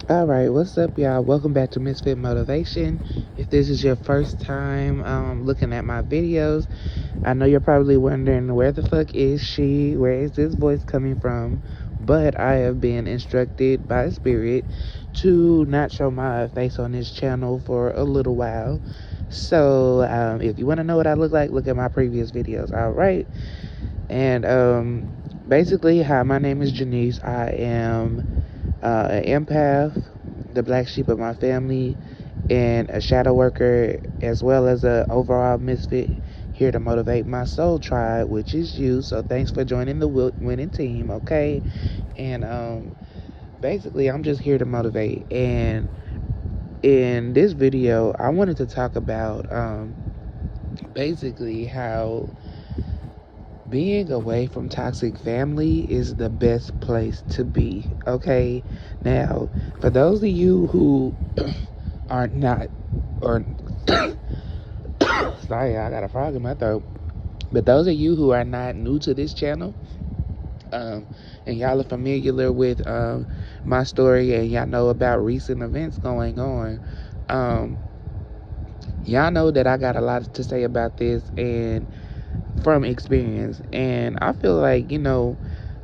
Alright, what's up, y'all? Welcome back to Misfit Motivation. If this is your first time looking at my videos, I know you're probably wondering where the fuck is she? Where is this voice coming from? But I have been instructed by Spirit to not show my face on this channel for a little while. So if you want to know what I look like, look at my previous videos. Alright. And basically, hi, my name is Janice. I am an empath, the black sheep of my family, and a shadow worker, as well as a overall misfit, here to motivate my soul tribe, which is you. So thanks for joining the winning team, okay? And basically, I'm just here to motivate. And in this video, I wanted to talk about basically how being away from toxic family is the best place to be, okay? Now, for those of you who are not, or sorry, I got a frog in my throat. But those of you who are not new to this channel, and y'all are familiar with my story, and y'all know about recent events going on, y'all know that I got a lot to say about this and from experience. And I feel like,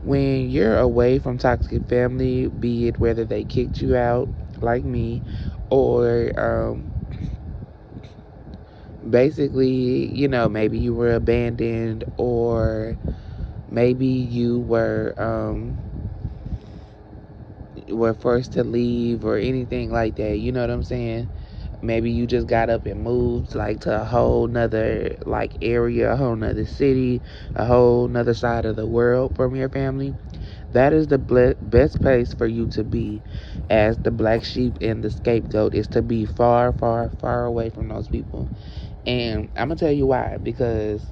when you're away from toxic family, be it whether they kicked you out like me, or basically, maybe you were abandoned, or maybe you were forced to leave, or anything like that, you know what I'm saying? Maybe you just got up and moved like to a whole nother like area, a whole nother city, a whole nother side of the world from your family. That is the best place for you to be as the black sheep and the scapegoat, is to be far, far, far away from those people. And I'm gonna tell you why. Because,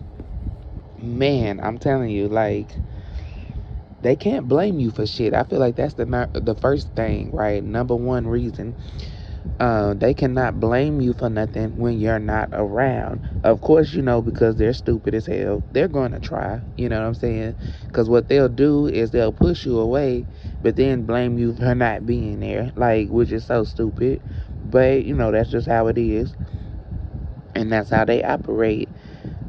man, I'm telling you, like, they can't blame you for shit. I feel like that's the first thing, right? Number one reason. They cannot blame you for nothing when you're not around. Of course, because they're stupid as hell, they're going to try, you know what I'm saying? Because what they'll do is they'll push you away, but then blame you for not being there, like, which is so stupid. But, that's just how it is. And that's how they operate.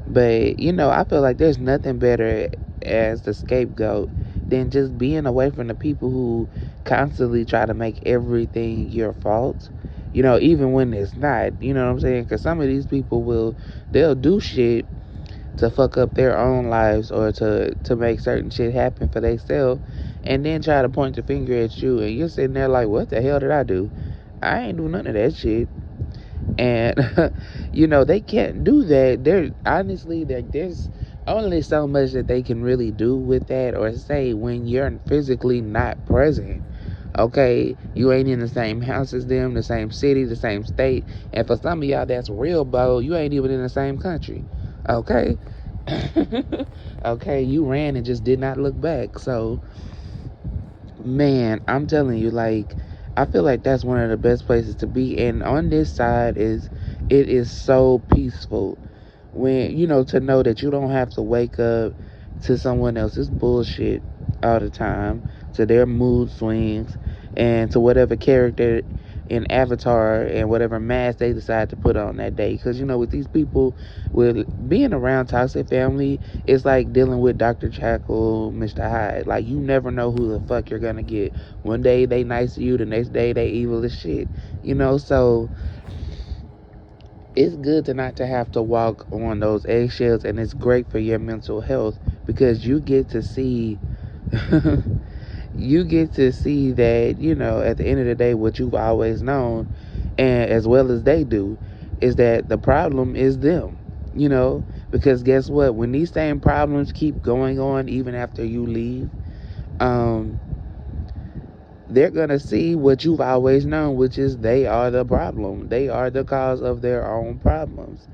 But, I feel like there's nothing better as the scapegoat than just being away from the people who constantly try to make everything your fault. Even when it's not, you know what I'm saying? Because some of these people they'll do shit to fuck up their own lives, or to make certain shit happen for themselves, and then try to point the finger at you, and you're sitting there like, what the hell did I do? I ain't do none of that shit. And they can't do that. There's only so much that they can really do with that or say when you're physically not present. Okay, you ain't in the same house as them, the same city, the same state, and for some of y'all that's real bold, you ain't even in the same country. Okay. Okay, you ran and just did not look back. So, man, I'm telling you, like, I feel like that's one of the best places to be. And on this side it is so peaceful when, to know that you don't have to wake up to someone else's bullshit all the time, to their mood swings, and to whatever character in Avatar and whatever mask they decide to put on that day. Because, with these people, with being around toxic family, it's like dealing with Dr. Jekyll, Mr. Hyde. Like, you never know who the fuck you're gonna get. One day they nice to you, the next day they evil as shit. So it's good to not to have to walk on those eggshells, and it's great for your mental health, because you get to see you get to see that, at the end of the day, what you've always known, and as well as they do, is that the problem is them. Because guess what? When these same problems keep going on even after you leave, they're going to see what you've always known, which is they are the problem. They are the cause of their own problems.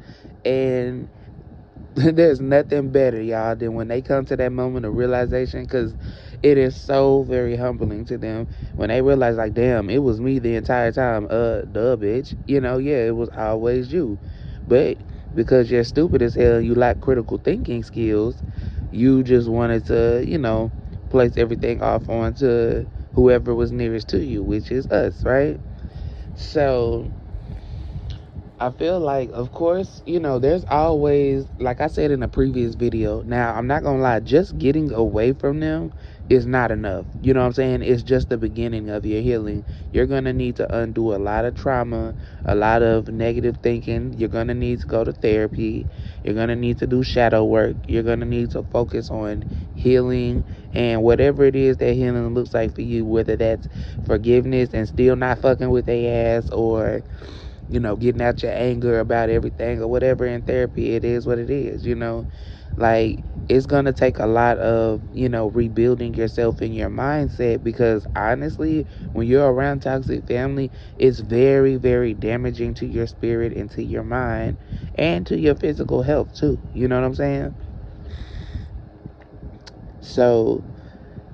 And there's nothing better, y'all, than when they come to that moment of realization, because it is so very humbling to them when they realize, like, damn, it was me the entire time. Duh, bitch. Yeah, it was always you. But because you're stupid as hell, you lack critical thinking skills, you just wanted to, place everything off onto whoever was nearest to you, which is us, right? So I feel like, of course, there's always, like I said in a previous video, now I'm not gonna lie, just getting away from them is not enough. You know what I'm saying? It's just the beginning of your healing. You're gonna need to undo a lot of trauma, a lot of negative thinking. You're gonna need to go to therapy. You're gonna need to do shadow work. You're gonna need to focus on healing and whatever it is that healing looks like for you, whether that's forgiveness and still not fucking with their ass, or getting out your anger about everything or whatever. In therapy, it is what it is. Like, it's going to take a lot of, rebuilding yourself in your mindset, because honestly, when you're around toxic family, it's very, very damaging to your spirit and to your mind and to your physical health too. You know what I'm saying? So,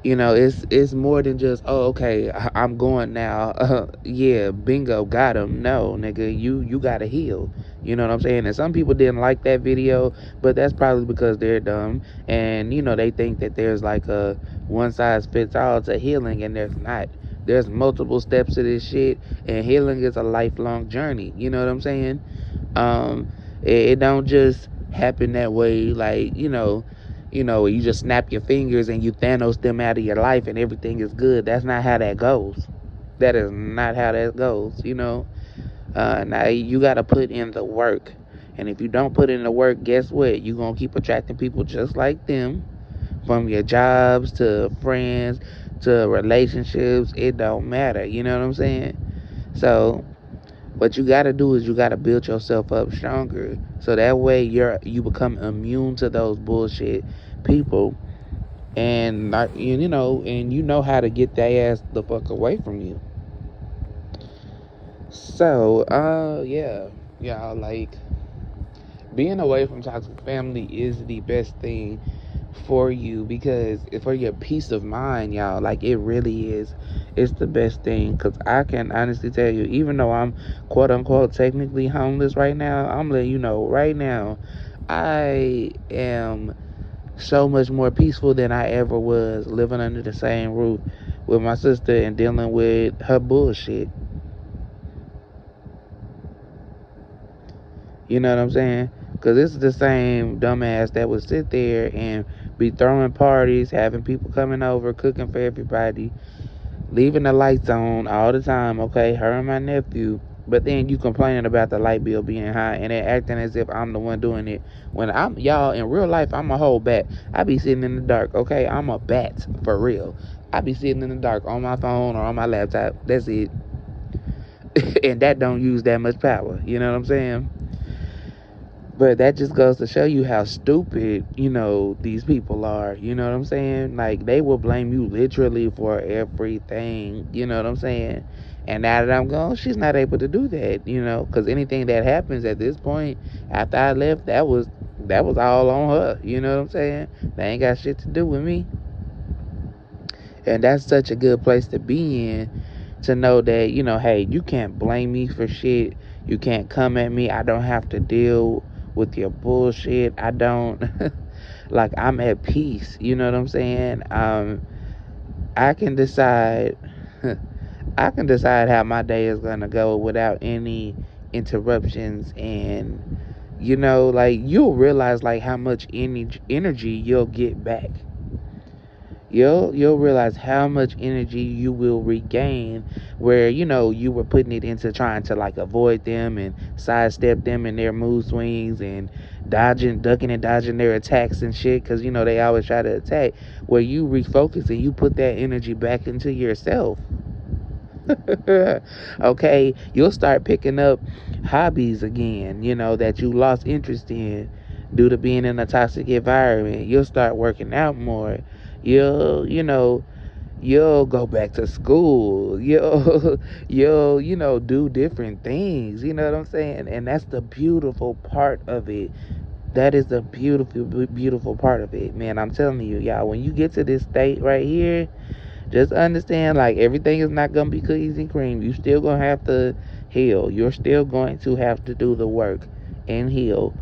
it's more than just, oh, okay, I'm going now. Yeah, bingo, got him. No, nigga, you gotta heal. You know what I'm saying? And some people didn't like that video, but that's probably because they're dumb, and they think that there's like a one size fits all to healing, and there's not. There's multiple steps to this shit, and healing is a lifelong journey. You know what I'm saying? It don't just happen that way, like, you just snap your fingers and you Thanos them out of your life and everything is good. That's not how that goes. That is not how that goes. Now you got to put in the work. And if you don't put in the work, guess what? You're going to keep attracting people just like them, from your jobs to friends to relationships. It don't matter. You know what I'm saying? So what you got to do is you got to build yourself up stronger, so that way you become immune to those bullshit people, and not, and you know how to get their ass the fuck away from you. So yeah, like, being away from toxic family is the best thing for you, because for your peace of mind, y'all. Like, it really is. It's the best thing, because I can honestly tell you, even though I'm quote unquote technically homeless right now, I'm letting you know right now, I am so much more peaceful than I ever was living under the same roof with my sister and dealing with her bullshit. You know what I'm saying? Because this is the same dumbass that would sit there and be throwing parties, having people coming over, cooking for everybody, leaving the lights on all the time, okay? Her and my nephew. But then you complaining about the light bill being high, and then acting as if I'm the one doing it. When y'all, in real life, I'm a whole bat. I be sitting in the dark, okay? I'm a bat, for real. I be sitting in the dark on my phone or on my laptop. That's it. And that don't use that much power. You know what I'm saying? But that just goes to show you how stupid, these people are. You know what I'm saying? Like, they will blame you literally for everything. You know what I'm saying? And now that I'm gone, she's not able to do that, because anything that happens at this point after I left, that was all on her. You know what I'm saying? They ain't got shit to do with me. And that's such a good place to be in, to know that, hey, you can't blame me for shit. You can't come at me. I don't have to deal with your bullshit. I don't like, I'm at peace. You know what I'm saying? I can decide I can decide how my day is gonna go without any interruptions, and like, you'll realize like how much energy you'll get back. You'll realize how much energy you will regain, where you were putting it into trying to like avoid them and sidestep them and their mood swings, and ducking and dodging their attacks and shit, because they always try to attack. Where you refocus and you put that energy back into yourself. Okay, you'll start picking up hobbies again, that you lost interest in due to being in a toxic environment. You'll start working out more. You'll go back to school. You'll do different things. You know what I'm saying? And that's the beautiful part of it. That is the beautiful, beautiful part of it, man. I'm telling you, y'all, when you get to this state right here, just understand, like, everything is not gonna be cookies and cream. You still gonna have to heal. You're still going to have to do the work and heal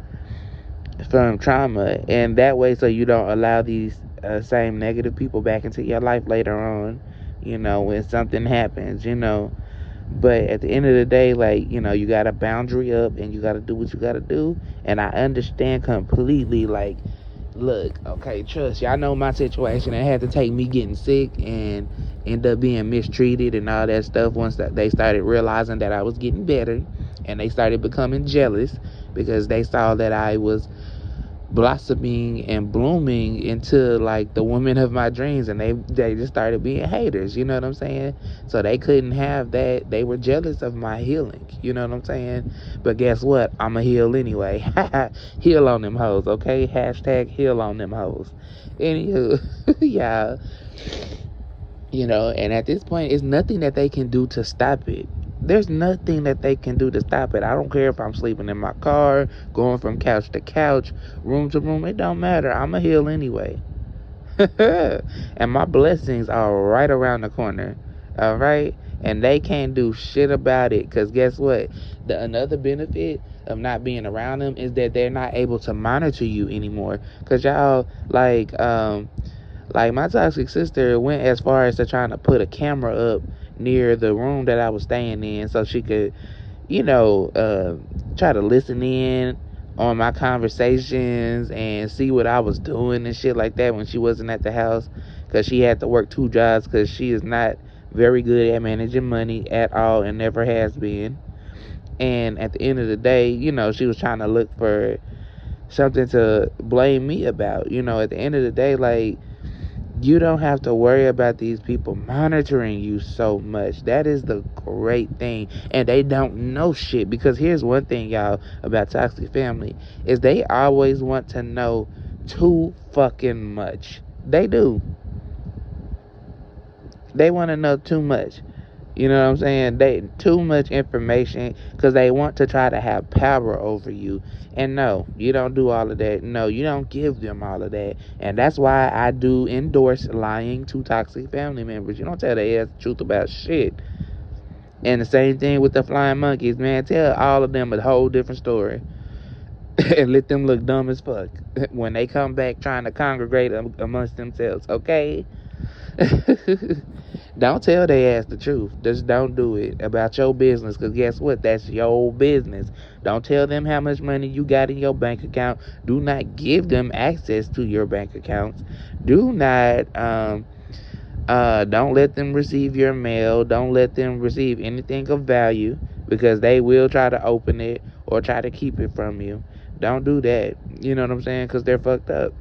from trauma, and that way, so you don't allow these same negative people back into your life later on. when something happens, But at the end of the day, like, you got to boundary up and you got to do what you got to do. And I understand completely, like, look, okay, trust. Y'all know my situation. It had to take me getting sick and end up being mistreated and all that stuff once that they started realizing that I was getting better, and they started becoming jealous because they saw that I was blossoming and blooming into like the woman of my dreams, and they just started being haters, you know what I'm saying? So they couldn't have that. They were jealous of my healing, you know what I'm saying? But guess what? I'ma heal anyway. Heal on them hoes, okay? Hashtag heal on them hoes. Anywho, yeah, and at this point it's nothing that they can do to stop it. There's nothing that they can do to stop it. I don't care if I'm sleeping in my car, going from couch to couch, room to room. It don't matter. I'ma heal anyway. And my blessings are right around the corner. All right? And they can't do shit about it. Because guess what? Another benefit of not being around them is that they're not able to monitor you anymore. Because y'all, like my toxic sister went as far as to trying to put a camera up near the room that I was staying in so she could, try to listen in on my conversations and see what I was doing and shit like that when she wasn't at the house, because she had to work 2 jobs because she is not very good at managing money at all and never has been. And at the end of the day, she was trying to look for something to blame me about. At the end of the day, like, you don't have to worry about these people monitoring you so much. That is the great thing. And they don't know shit. Because here's one thing, y'all, about toxic family, is they always want to know too fucking much. They do. They want to know too much. You know what I'm saying? They too much information because they want to try to have power over you. And no, you don't do all of that. No, you don't give them all of that. And that's why I do endorse lying to toxic family members. You don't tell their ass the truth about shit. And the same thing with the flying monkeys, man. Tell all of them a whole different story. And let them look dumb as fuck when they come back trying to congregate amongst themselves, okay? Don't tell they ass the truth. Just don't do it about your business, because guess what? That's your business. Don't tell them how much money you got in your bank account. Do not give them access to your bank accounts. Do not don't let them receive your mail. Don't let them receive anything of value, because they will try to open it or try to keep it from you. Don't do that. You know what I'm saying? Because they're fucked up.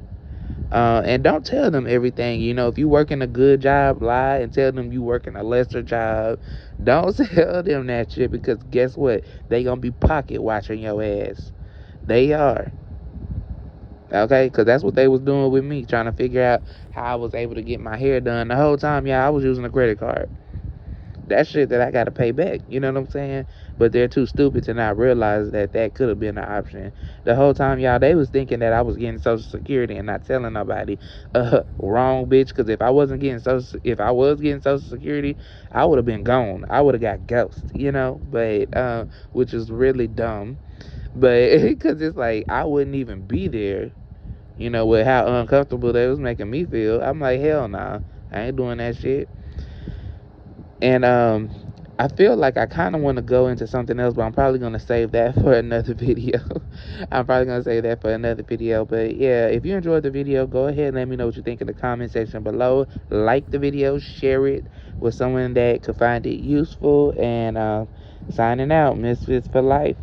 And don't tell them everything. If you working a good job, lie and tell them you working a lesser job. Don't tell them that shit, because guess what? They gonna be pocket watching your ass. They are. Okay? Because that's what they was doing with me, trying to figure out how I was able to get my hair done. The whole time, I was using a credit card. That shit that I gotta pay back. You know what I'm saying? But they're too stupid to not realize that could have been an option. The whole time, y'all, they was thinking that I was getting Social Security and not telling nobody. Wrong, bitch. Because if I was getting Social Security, I would have been gone. I would have got ghosted. But which is really dumb. But because it's like I wouldn't even be there. With how uncomfortable they was making me feel. I'm like, hell nah, I ain't doing that shit. And I feel like I kind of want to go into something else, but I'm probably going to save that for another video. But yeah, if you enjoyed the video, go ahead and let me know what you think in the comment section below. Like the video, share it with someone that could find it useful. And signing out, Misfits for life.